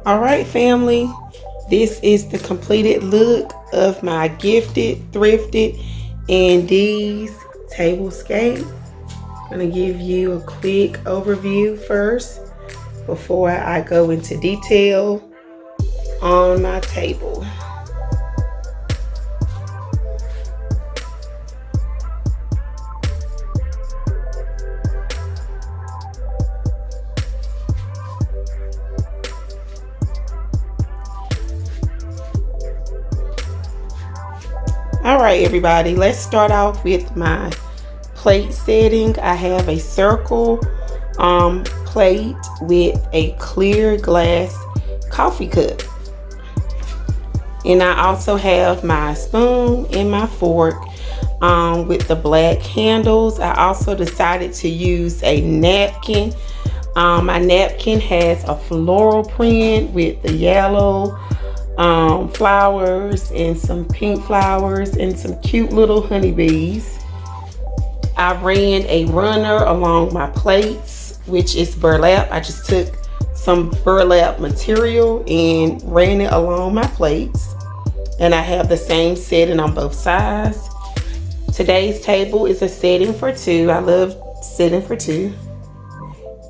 All right, family, this is the completed look of my gifted, thrifted, and these Tablescape. I'm gonna give you a quick overview first before I go into detail on my table. All right, everybody, let's start off with my plate setting. I have a circle plate with a clear glass coffee cup. And I also have my spoon and my fork with the black handles. I also decided to use a napkin. My napkin has a floral print with the yellow flowers and some pink flowers and some cute little honeybees. I ran a runner along my plates, which is burlap. I just took some burlap material and ran it along my plates. And I have the same setting on both sides. Today's table is a setting for two. I love setting for two.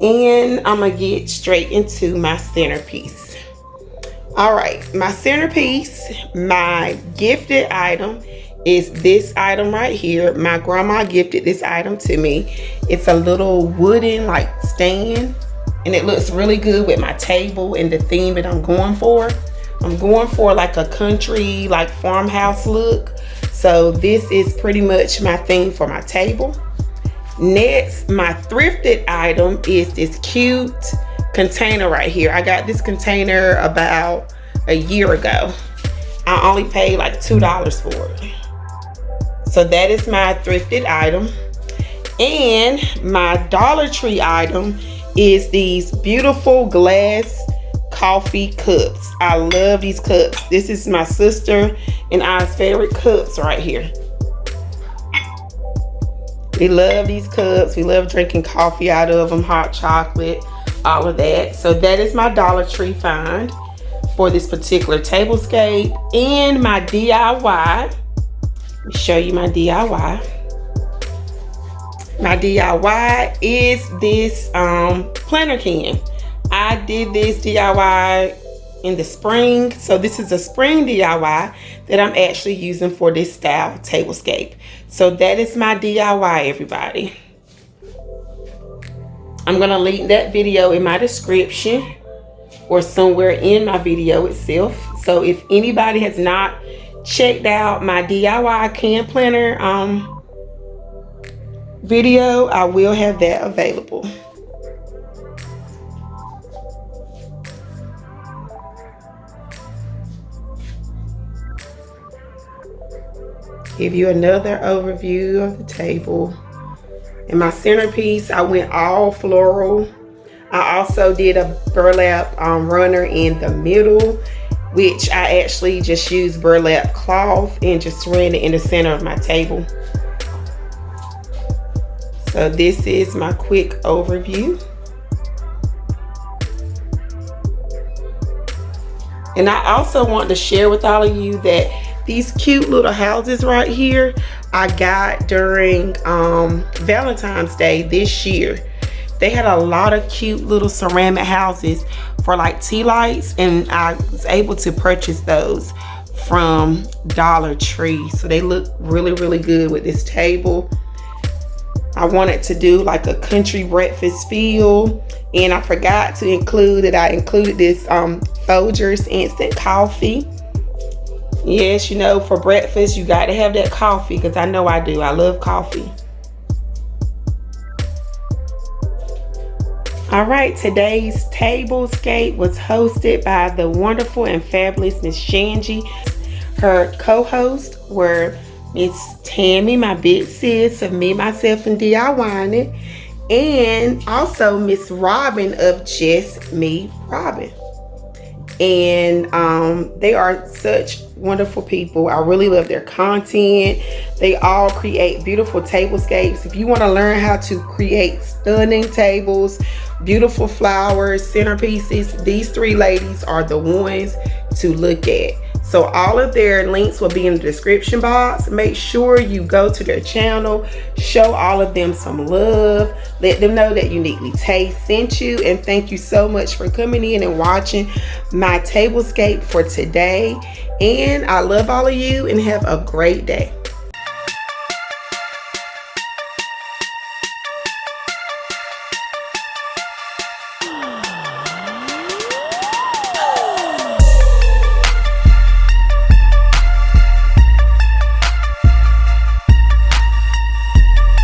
And I'm gonna get straight into my centerpiece. All right, my centerpiece, my gifted item is this item right here. My grandma gifted this item to me. It's a little wooden like stand, and it looks really good with my table and the theme that I'm going for. I'm going for like a country, like farmhouse look. So this is pretty much my theme for my table. Next, my thrifted item is this cute container right here. I got this container about a year ago. I only paid like $2 for it. So that is my thrifted item. And my Dollar Tree item is these beautiful glass coffee cups. I love these cups. This is my sister and I's favorite cups right here. We love these cups. We love drinking coffee out of them, hot chocolate, all of that. So that is my Dollar Tree find for this particular Tablescape. And my DIY. Let me show you my DIY. My DIY is this planter can. I did this DIY in the spring. So this is a spring DIY that I'm actually using for this style Tablescape. So that is my DIY, everybody. I'm gonna link that video in my description or somewhere in my video itself. So if anybody has not checked out my DIY can planner video, I will have that available. Give you another overview of the table. In my centerpiece, I went all floral. I also did a burlap runner in the middle, which I actually just used burlap cloth and just ran it in the center of my table. So this is my quick overview. And I also want to share with all of you that these cute little houses right here, I got during Valentine's Day this year. They had a lot of cute little ceramic houses for like tea lights, and I was able to purchase those from Dollar Tree. So they look really, really good with this table. I wanted to do like a country breakfast feel, and I forgot to include that I included this Folgers instant coffee. Yes, you know, for breakfast, you got to have that coffee, because I know I do. I love coffee. All right, today's Tablescape was hosted by the wonderful and fabulous Miss Shangie. Her co-hosts were Miss Tammy, my big sis of Me, Myself, and DIYing It, and also Miss Robin of Just Me Robin. and they are such wonderful people. I really love their content. They all create beautiful tablescapes. If you want to learn how to create stunning tables, beautiful flowers, centerpieces, these three ladies are the ones to look at. So all of their links will be in the description box. Make sure you go to their channel, show all of them some love, let them know that Uniquely Taste sent you, and thank you so much for coming in and watching my tablescape for today. And I love all of you, and have a great day.